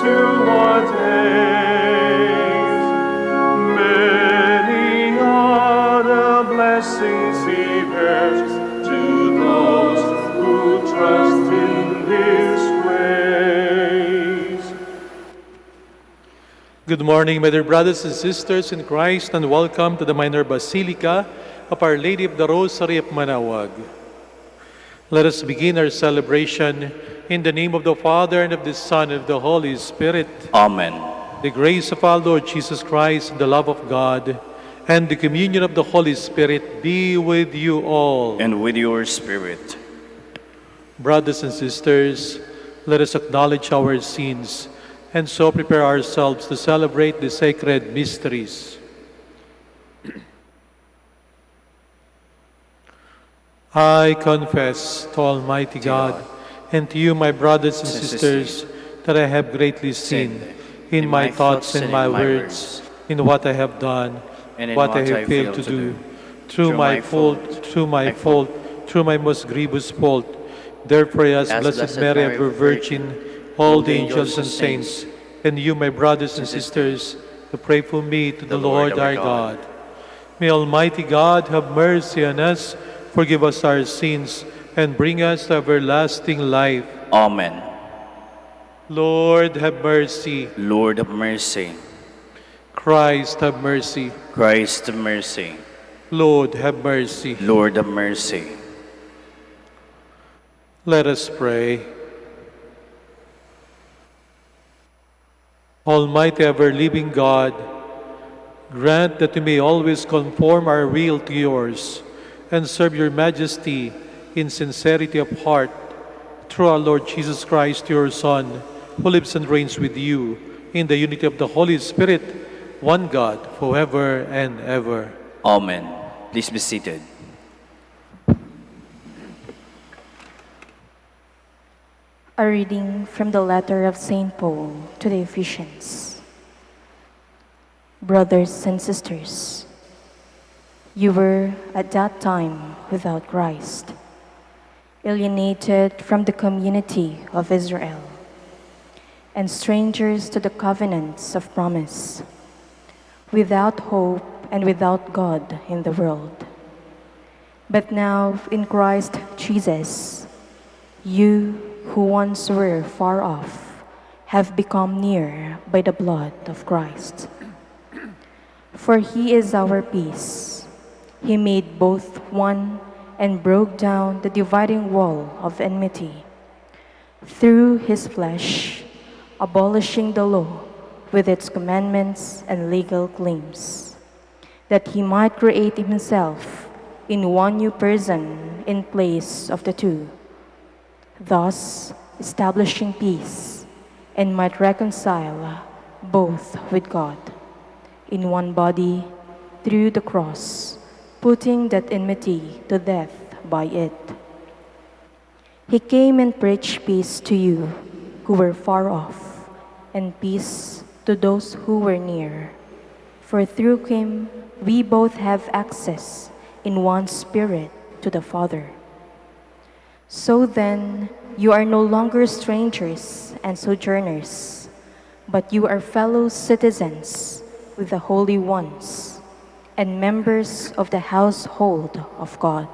to what age. Many are the blessings he bears to those who trust in his ways. Good morning, my dear brothers and sisters in Christ, and welcome to the Minor Basilica of Our Lady of the Rosary of Manaoag. Let us begin our celebration in the name of the Father, and of the Son, and of the Holy Spirit. Amen. The grace of our Lord Jesus Christ, and the love of God, and the communion of the Holy Spirit be with you all. And with your spirit. Brothers and sisters, let us acknowledge our sins and so prepare ourselves to celebrate the sacred mysteries. I confess to Almighty God and to you, my brothers and sisters, that I have greatly sinned in my thoughts and my words, in what I have done, and what I have failed to do, through my most grievous fault. Therefore, as Blessed Mary, ever Virgin, all the angels and saints, and you, my brothers and sisters, to pray for me to the Lord our God. May Almighty God have mercy on us, forgive us our sins, and bring us to everlasting life. Amen. Lord, have mercy. Lord of mercy. Christ, have mercy. Christ of mercy. Lord, have mercy. Lord of mercy. Let us pray. Almighty, ever-living God, grant that we may always conform our will to yours and serve your majesty in sincerity of heart, through our Lord Jesus Christ, your Son, who lives and reigns with you in the unity of the Holy Spirit, one God, forever and ever. Amen. Please be seated. A reading from the letter of St. Paul to the Ephesians. Brothers and sisters, you were at that time without Christ, alienated from the community of Israel, and strangers to the covenants of promise, without hope and without God in the world. But now in Christ Jesus, you who once were far off have become near by the blood of Christ. For he is our peace. He made both one and broke down the dividing wall of enmity through his flesh, abolishing the law with its commandments and legal claims, that he might create himself in one new person in place of the two, thus establishing peace, and might reconcile both with God in one body through the cross, putting that enmity to death by it. He came and preached peace to you who were far off, and peace to those who were near. For through him we both have access in one Spirit to the Father. So then, you are no longer strangers and sojourners, but you are fellow citizens with the holy ones and members of the household of God,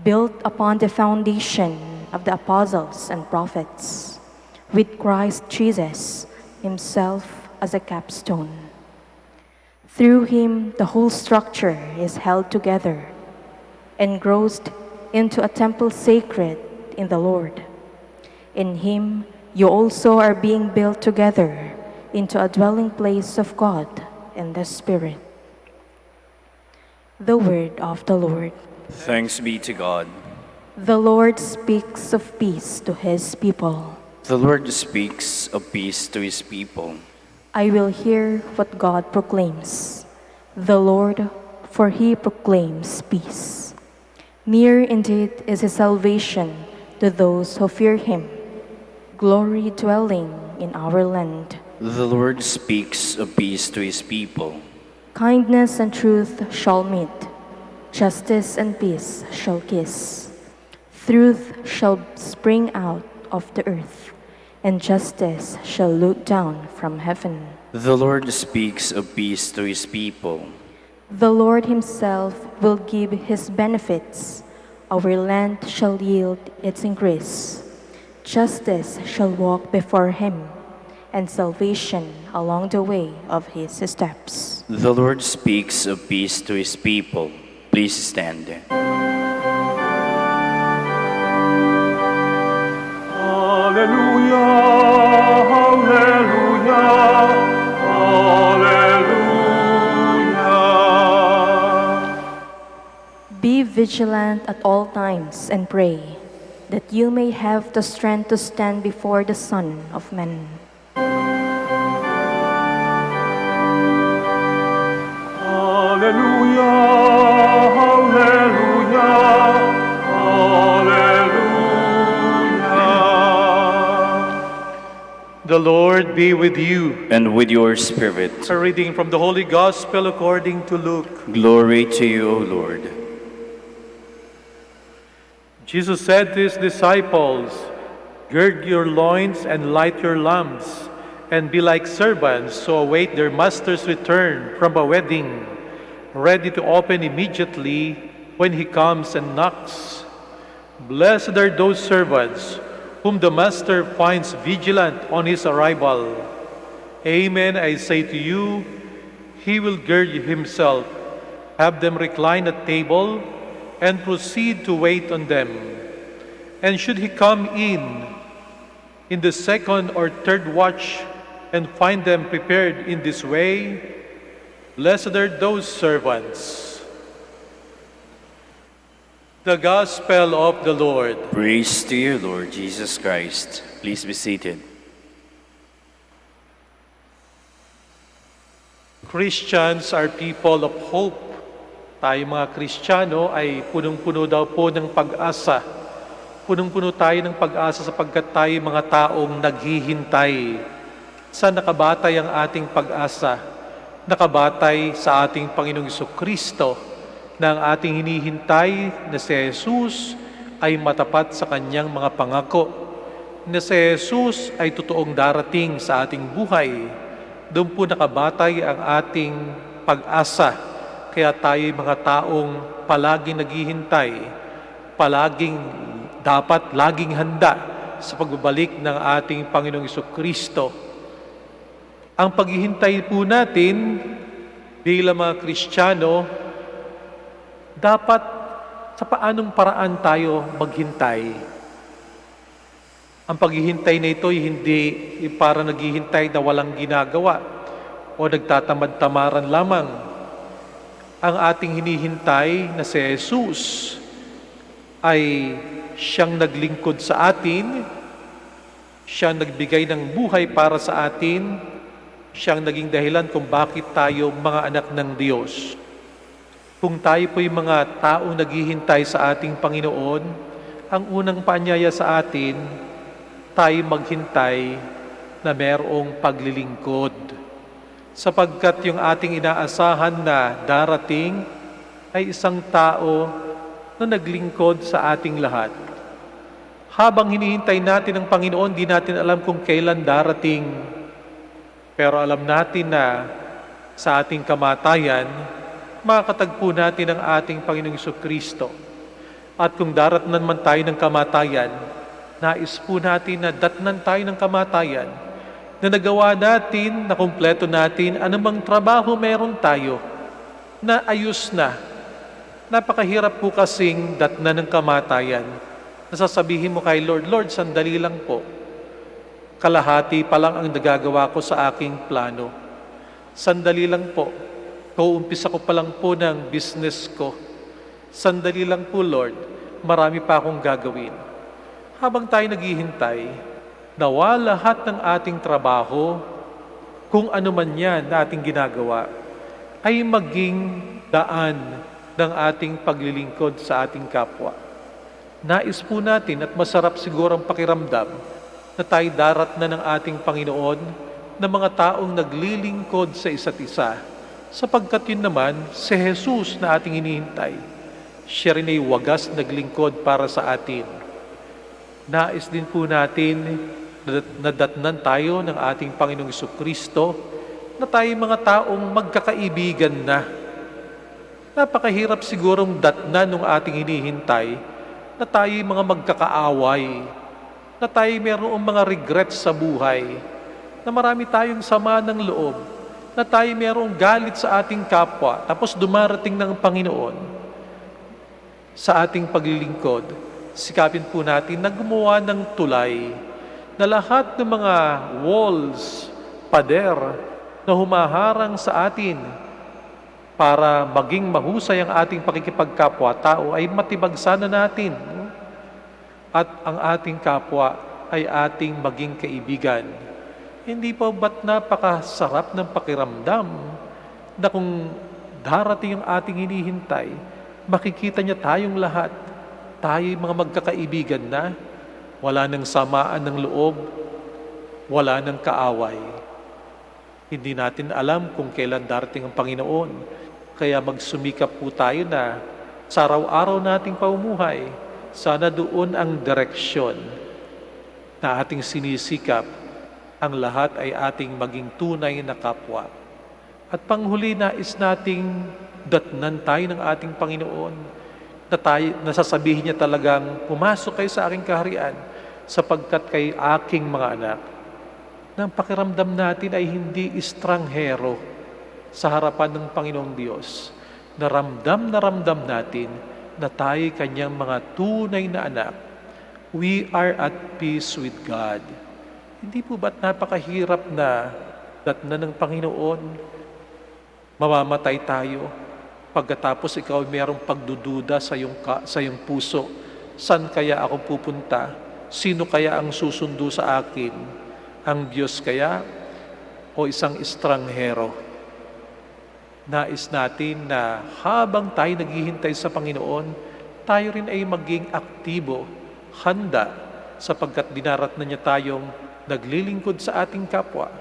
built upon the foundation of the apostles and prophets, with Christ Jesus himself as a capstone. Through him, the whole structure is held together and grows into a temple sacred in the Lord. In him, you also are being built together into a dwelling place of God in the Spirit. The word of the Lord. Thanks be to God. The Lord speaks of peace to his people. The Lord speaks of peace to his people. I will hear what God proclaims. The Lord, for he proclaims peace. Near indeed is his salvation to those who fear him, glory dwelling in our land. The Lord speaks of peace to his people. Kindness and truth shall meet, justice and peace shall kiss. Truth shall spring out of the earth, and justice shall look down from heaven. The Lord speaks of peace to his people. The Lord himself will give his benefits. Our land shall yield its increase. Justice shall walk before him, and salvation along the way of his steps. The Lord speaks of peace to his people. Please stand. Hallelujah, hallelujah, hallelujah. Be vigilant at all times and pray, that you may have the strength to stand before the Son of Man. Hallelujah, hallelujah, hallelujah. The Lord be with you. And with your spirit. A reading from the Holy Gospel according to Luke. Glory to you, O Lord. Jesus said to his disciples, "Gird your loins and light your lamps, and be like servants who await their master's return from a wedding, ready to open immediately when he comes and knocks. Blessed are those servants whom the master finds vigilant on his arrival. Amen, I say to you, he will gird himself, have them recline at table, and proceed to wait on them. And should he come in the second or third watch, and find them prepared in this way, blessed are those servants." The Gospel of the Lord. Praise to you, Lord Jesus Christ. Please be seated. Christians are people of hope. Tayo mga Kristiyano ay punong-puno daw po ng pag-asa. Punong-puno tayo ng pag-asa sapagkat tayo mga taong naghihintay. Saan nakabatay ang ating pag-asa? Nakabatay sa ating Panginoong Jesucristo na ang ating hinihintay na si Jesus ay matapat sa kanyang mga pangako. Na si Jesus ay totoong darating sa ating buhay. Doon po nakabatay ang ating pag-asa. Kaya tayo mga taong palaging naghihintay, dapat laging handa sa pagbabalik ng ating Panginoong Jesucristo. Ang paghihintay po natin bilang mga Kristiyano, dapat sa paanong paraan tayo maghintay. Ang paghihintay na ito ay hindi para naghihintay na walang ginagawa o nagtatamad-tamaran lamang. Ang ating hinihintay na si Jesus ay siyang naglingkod sa atin, siyang nagbigay ng buhay para sa atin, siyang naging dahilan kung bakit tayo mga anak ng Diyos. Kung tayo po'y mga taong naghihintay sa ating Panginoon, ang unang paanyaya sa atin, tayo maghintay na mayroong paglilingkod. Sapagkat yung ating inaasahan na darating ay isang tao na naglingkod sa ating lahat. Habang hinihintay natin ang Panginoon, di natin alam kung kailan darating. Pero alam natin na sa ating kamatayan, makakatagpo natin ang ating Panginoong Jesucristo. At kung daratnan man tayo ng kamatayan, nais po natin na datnan tayo ng kamatayan, na nagawa natin, na kumpleto natin, anumang trabaho meron tayo, na ayos na. Napakahirap po kasing datnan ng kamatayan. Nasasabihin mo kay Lord, Lord, sandali lang po. Kalahati pa lang ang nagagawa ko sa aking plano. Sandali lang po. Kauumpisa ko pa lang po ng business ko. Sandali lang po, Lord. Marami pa akong gagawin. Habang tayo naghihintay, nawa lahat ng ating trabaho, kung ano man yan na ating ginagawa, ay maging daan ng ating paglilingkod sa ating kapwa. Nais po natin at masarap siguro ang pakiramdam na tayo darat na ng ating Panginoon na mga taong naglilingkod sa isa't isa. Sapagkat yun naman, si Jesus na ating hinihintay, siya rin ay wagas naglingkod para sa atin. Nais din po natin nadatnan tayo ng ating Panginoong Jesucristo na tayo mga taong magkakaibigan na. Napakahirap sigurong datnan nung ating hinihintay na tayo mga magkakaaway, na tayo mayroong mga regrets sa buhay, na marami tayong sama ng loob, na tayo mayroong galit sa ating kapwa, tapos dumarating ng Panginoon sa ating paglilingkod. Sikapin po natin na gumawa ng tulay, na lahat ng mga walls, pader, na humaharang sa atin para maging mahusay ang ating pakikipagkapwa-tao ay matibag sana natin. At ang ating kapwa ay ating maging kaibigan. Hindi pa ba't napakasarap ng pakiramdam na kung darating yung ating hinihintay, makikita niya tayong lahat. Tayo'y mga magkakaibigan na, wala nang samaan ng loob, wala nang kaaway. Hindi natin alam kung kailan darating ang Panginoon. Kaya magsumikap po tayo na sa araw-araw nating pamumuhay, sana doon ang direksyon na ating sinisikap, ang lahat ay ating maging tunay na kapwa. At panghuli, nais nating datnan tayo ng ating Panginoon, na nasasabihin niya talagang, pumasok kayo sa aking kaharian, sapagkat kay aking mga anak. Nang pakiramdam natin ay hindi estranghero sa harapan ng Panginoong Diyos. Na ramdam natin na tayo kanyang mga tunay na anak. We are at peace with God. Hindi po ba't napakahirap na datnan ng Panginoon? Mamamatay tayo. Pagkatapos ikaw mayroong pagdududa sa iyong puso. Saan kaya ako pupunta? Sino kaya ang susundo sa akin? Ang Diyos kaya o isang estranghero? Nais natin na habang tayo naghihintay sa Panginoon, tayo rin ay maging aktibo, handa, sapagkat dinarat na niya tayong naglilingkod sa ating kapwa.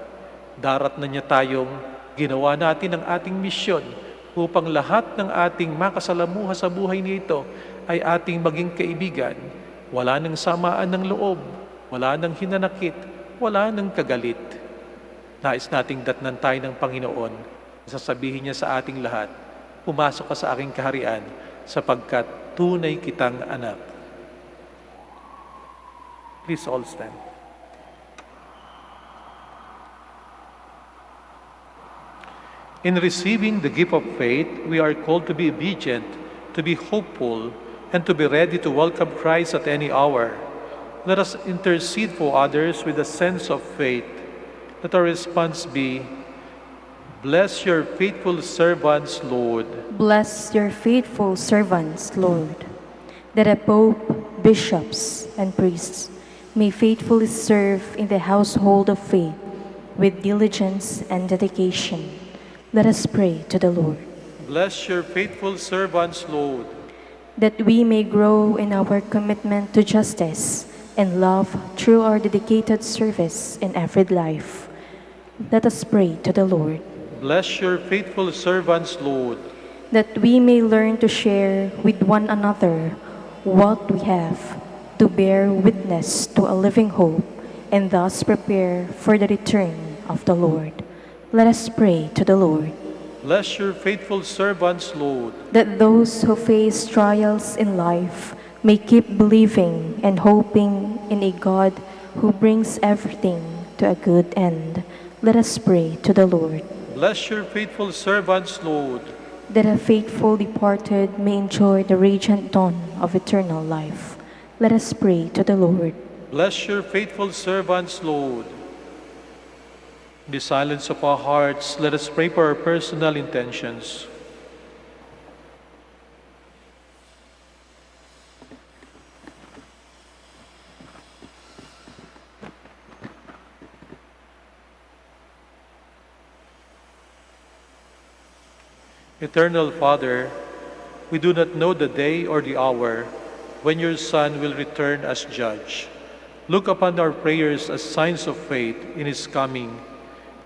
Darat na niya tayong ginawa natin ang ating misyon upang lahat ng ating makasalamuha sa buhay nito ay ating maging kaibigan. Wala nang samaan ng loob, wala nang hinanakit, wala nang kagalit. Nais nating datnan tayo ng Panginoon. Sasabihin niya sa ating lahat, pumasok ka sa aking kaharian sapagkat tunay kitang anak. Please all stand. In receiving the gift of faith, we are called to be obedient, to be hopeful, and to be ready to welcome Christ at any hour. Let us intercede for others with a sense of faith. Let our response be, bless your faithful servants, Lord. Bless your faithful servants, Lord, that the Pope, bishops, and priests may faithfully serve in the household of faith with diligence and dedication. Let us pray to the Lord. Bless your faithful servants, Lord. That we may grow in our commitment to justice and love through our dedicated service in every life. Let us pray to the Lord. Bless your faithful servants, Lord. That we may learn to share with one another what we have, to bear witness to a living hope, and thus prepare for the return of the Lord. Let us pray to the Lord. Bless your faithful servants, Lord. That those who face trials in life may keep believing and hoping in a God who brings everything to a good end. Let us pray to the Lord. Bless your faithful servants, Lord. That a faithful departed may enjoy the radiant dawn of eternal life. Let us pray to the Lord. Bless your faithful servants, Lord. In the silence of our hearts, let us pray for our personal intentions. Eternal Father, we do not know the day or the hour when your Son will return as judge. Look upon our prayers as signs of faith in his coming.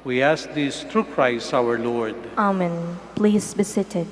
We ask this through Christ our Lord. Amen. Please be seated.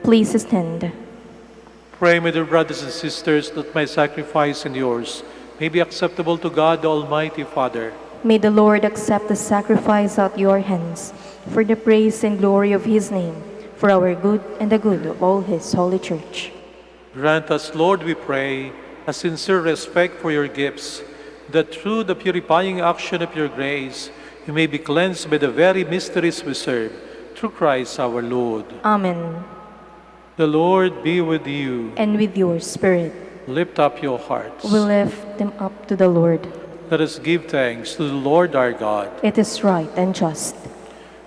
Please stand. Pray, my dear brothers and sisters, that my sacrifice and yours may be acceptable to God, the Almighty Father. May the Lord accept the sacrifice at your hands for the praise and glory of his name, for our good and the good of all his holy church. Grant us, Lord, we pray, a sincere respect for your gifts, that through the purifying action of your grace, you may be cleansed by the very mysteries we serve, through Christ our Lord. Amen. The Lord be with you. And with your spirit, Lift up your hearts. we lift them up to the Lord. Let us give thanks to the Lord our God. It is right and just.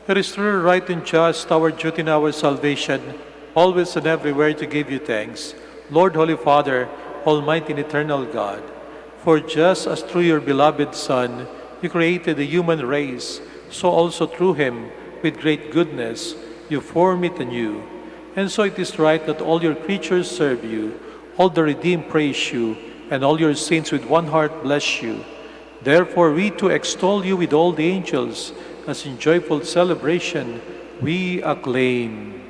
It is true, right, and just, our duty and our salvation, always and everywhere to give you thanks, Lord, Holy Father, Almighty and eternal God. For just as through your beloved Son you created the human race, so also through him, with great goodness, you form it anew. And so it is right that all your creatures serve you, all the redeemed praise you, and all your saints with one heart bless you. Therefore we too extol you with all the angels, as in joyful celebration we acclaim.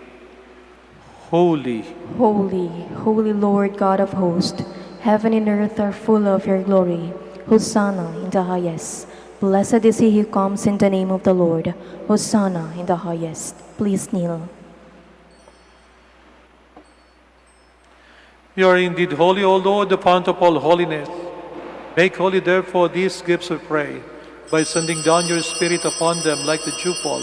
Holy, Holy, holy Lord God of hosts, heaven and earth are full of your glory. Hosanna in the highest. Blessed is he who comes in the name of the Lord. Hosanna in the highest. Please kneel. you are indeed holy, O Lord, the fount of all holiness. Make holy, therefore, these gifts, we pray, by sending down your Spirit upon them like the dewfall,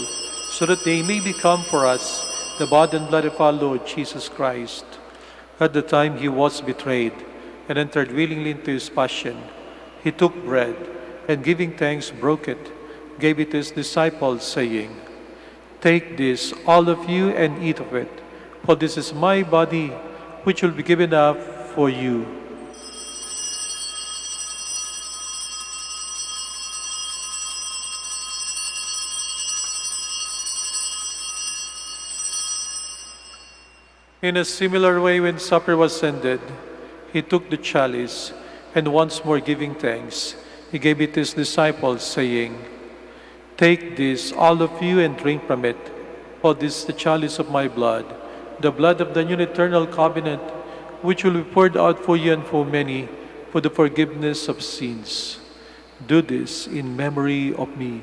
so that they may become for us the body and blood of our Lord Jesus Christ. At the time he was betrayed and entered willingly into his passion, he took bread, and giving thanks, broke it, gave it to his disciples, saying, "Take this, all of you, and eat of it, for this is my body, which will be given up for you." In a similar way, when supper was ended, he took the chalice, and once more giving thanks, he gave it to his disciples, saying, "Take this, all of you, and drink from it, for this is the chalice of my blood, the blood of the new and eternal covenant, which will be poured out for you and for many, for the forgiveness of sins. Do this in memory of me."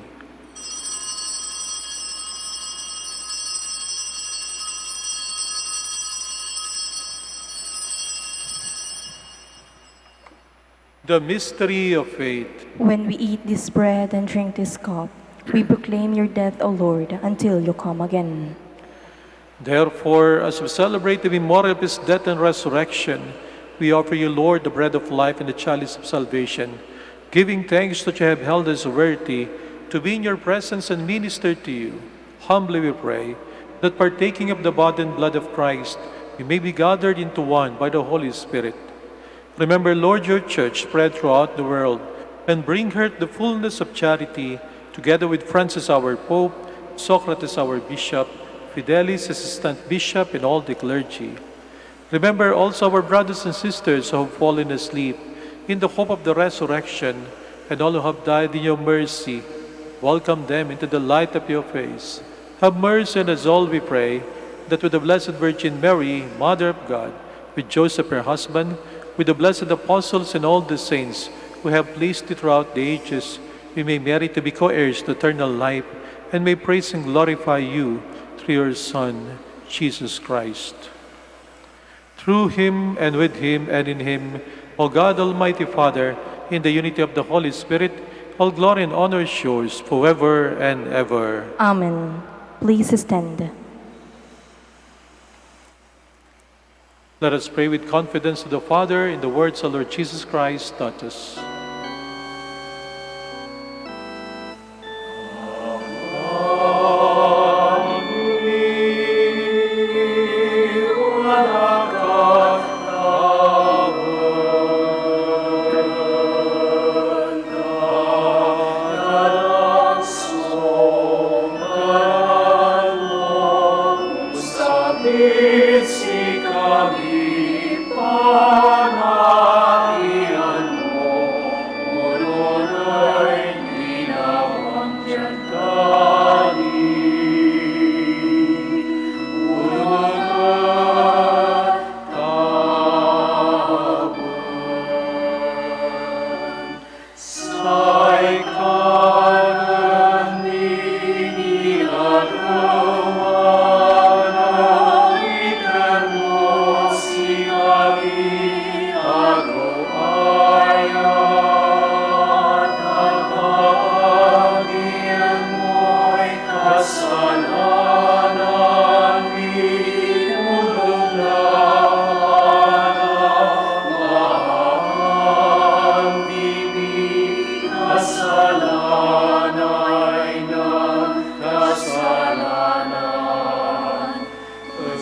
The mystery of faith. When we eat this bread and drink this cup, we proclaim your death, O Lord, until you come again. Therefore, as we celebrate the memorial of his death and resurrection, we offer you, Lord, the bread of life and the chalice of salvation, giving thanks that you have held us worthy to be in your presence and minister to you. Humbly we pray that partaking of the body and blood of Christ, we may be gathered into one by the Holy Spirit. Remember, Lord, your church spread throughout the world, and bring her to the fullness of charity, together with Francis our Pope, Socrates our Bishop, Fidelis Assistant Bishop, and all the clergy. Remember also our brothers and sisters who have fallen asleep in the hope of the resurrection, and all who have died in your mercy. Welcome them into the light of your face. Have mercy on us all, we pray, that with the Blessed Virgin Mary, Mother of God, with Joseph her husband, with the blessed apostles and all the saints who have pleased you throughout the ages, we may merit to be co-heirs to eternal life, and may praise and glorify you through your Son, Jesus Christ. Through him, and with him, and in him, O God, Almighty Father, in the unity of the Holy Spirit, all glory and honor is yours forever and ever. Amen. Please stand. Let us pray with confidence to the Father in the words our Lord Jesus Christ taught us.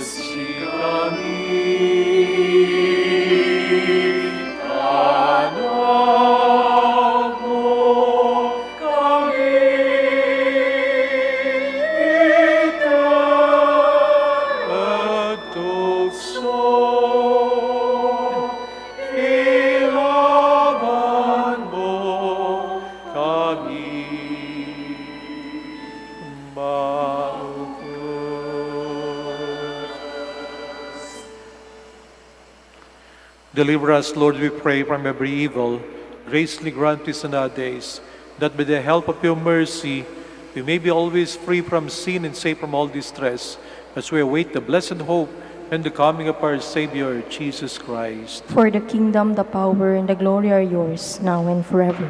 Kutsi kami, anak mo kami itatugso, ilaban mo kami. Deliver us, Lord, we pray, from every evil. Graciously grant peace in our days, that by the help of your mercy, we may be always free from sin and safe from all distress, as we await the blessed hope and the coming of our Savior, Jesus Christ. For the kingdom, the power, and the glory are yours, now and forever.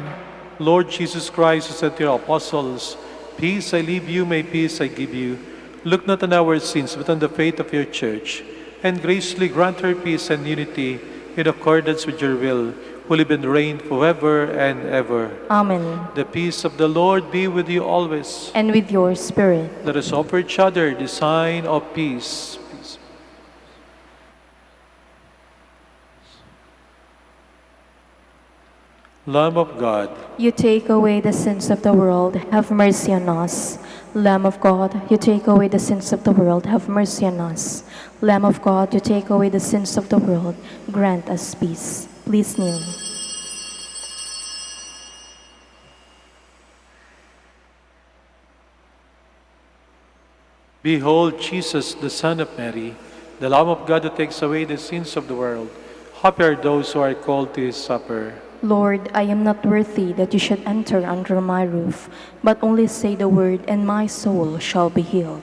Lord Jesus Christ, who said to your apostles, "Peace I leave you, my peace I give you," look not on our sins, but on the faith of your church, and graciously grant her peace and unity in accordance with your will, who live and reign forever and ever. Amen. The peace of the Lord be with you always. And with your spirit. Let us offer each other the sign of peace. Peace. Lamb of God, You take away the sins of the world, have mercy on us. Lamb of God, you take away the sins of the world, have mercy on us. Lamb of God, you take away the sins of the world, grant us peace. Please kneel. behold Jesus, the Son of Mary, the Lamb of God who takes away the sins of the world. Happy are those who are called to his supper. Lord, I am not worthy that you should enter under my roof, but only say the word, and my soul shall be healed.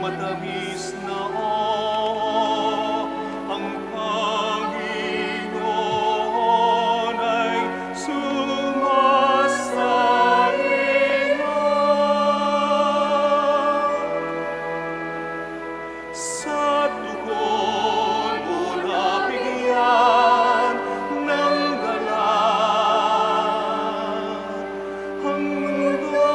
matamis na ang Panginoon ay sumasainga. Sa tuhod mo nabigyan ng galak ang mundo.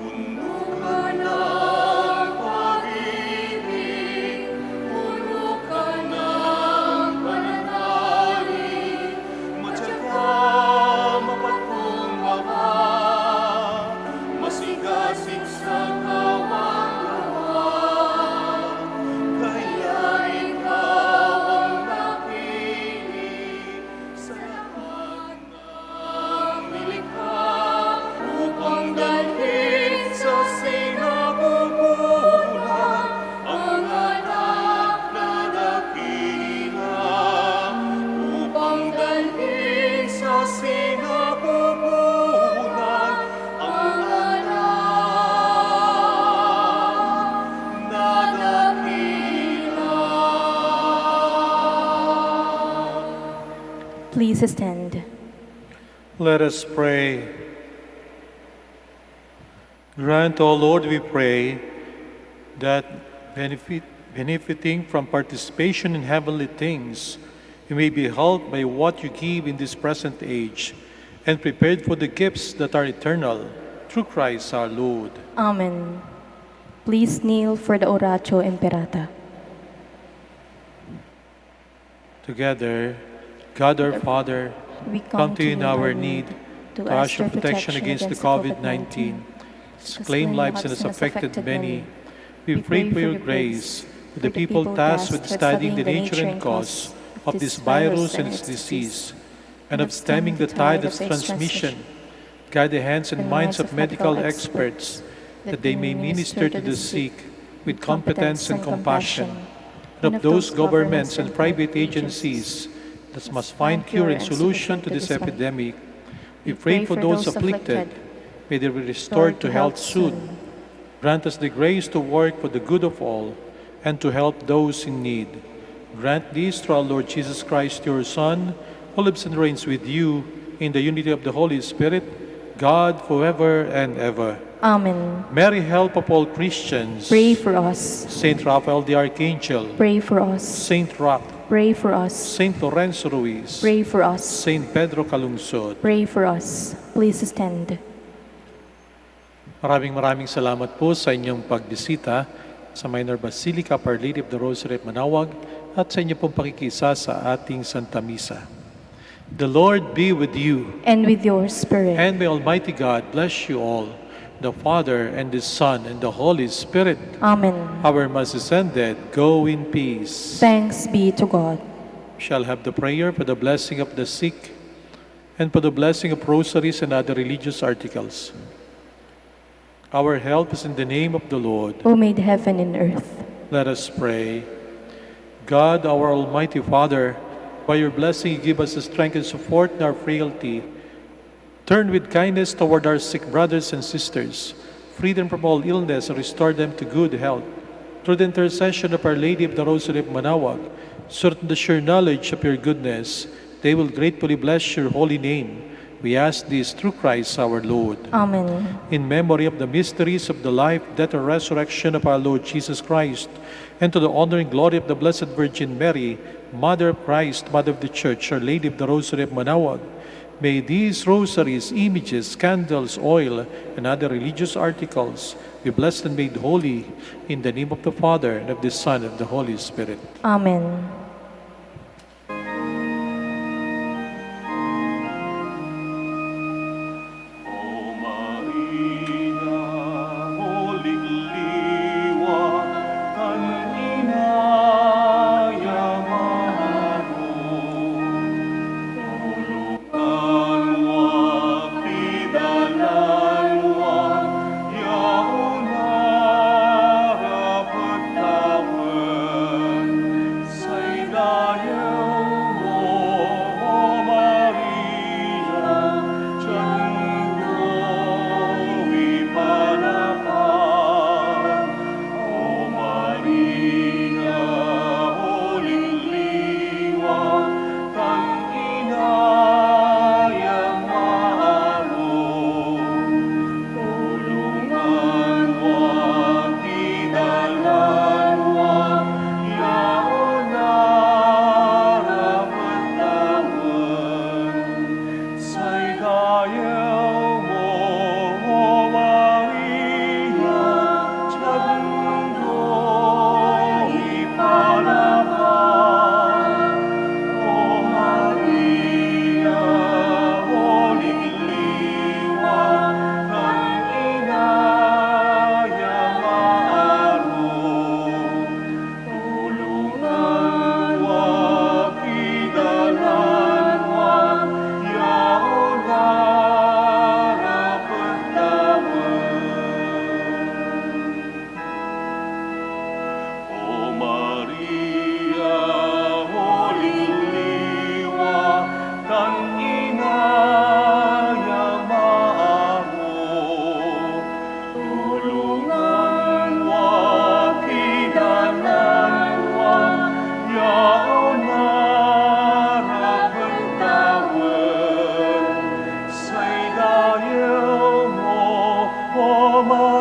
Puno ka ng pag-ibig, puno ka ng pananalig, matyaga, mapagkumbaba, masigasig sa kawang-gawa. Kaya ikaw ang napili sa lahat ng nilikha upang dalhin sa sinapupunan ang anak na dakila. Upang dalhin sa sinapupunan ang anak na dakila. Please stand. Let us pray. Grant, O Lord, we pray, that benefiting from participation in heavenly things, we may be helped by what you give in this present age, and prepared for the gifts that are eternal, through Christ our Lord. Amen. Please kneel for the Oratio Imperata. Together, God our Father, We come to you in our need, to ask your protection against the COVID-19. Claim lives and has affected many. We pray for your grace for the people tasked with studying the nature and cause of this virus and its disease, and of stemming the tide of transmission. Guide the hands and minds of medical experts, that they may minister to the sick with competence and compassion, and of those governments and private agencies that must find cure and solution to this epidemic. We pray for those afflicted. May they be restored to health soon. Grant us the grace to work for the good of all and to help those in need. Grant this through our Lord Jesus Christ, your Son, who lives and reigns with you in the unity of the Holy Spirit, God, forever and ever. Amen. Mary, help of all Christians. Pray for us. Saint Raphael the Archangel. Pray for us. Saint Roch. Pray for us. Saint Lorenzo Ruiz. Pray for us. Saint Pedro Calungsod. Pray for us. Please stand. Maraming salamat po sa inyong pagbisita sa Minor Basilica of Our Lady of the Rosary at Manaoag at sa inyong pong pakikisa sa ating Santa Misa. The Lord be with you, And with your spirit. and may Almighty God bless you all, the Father and the Son and the Holy Spirit. Amen. Our Mass is ended. Go in peace. Thanks be to God. We shall have the prayer for the blessing of the sick and for the blessing of rosaries and other religious articles. Our help is in the name of the Lord. Who made heaven and earth. Let us pray. God, our Almighty Father, by your blessing you give us the strength and support in our frailty. Turn with kindness toward our sick brothers and sisters, free them from all illness and restore them to good health. Through the intercession of Our Lady of the Rosary of Manaoag, so that in the sure knowledge of your goodness, they will gratefully bless your holy name. We ask this through Christ our Lord. Amen. In memory of the mysteries of the life, death, and resurrection of our Lord Jesus Christ, and to the honor and glory of the Blessed Virgin Mary, Mother of Christ, Mother of the Church, Our Lady of the Rosary of Manaoag, may these rosaries, images, candles, oil, and other religious articles be blessed and made holy in the name of the Father, and of the Son, and of the Holy Spirit. Amen. O Maria, Holy Liwa, Kanina Tulukanwa, pidalanwa, yauna rapagtapan, say Ama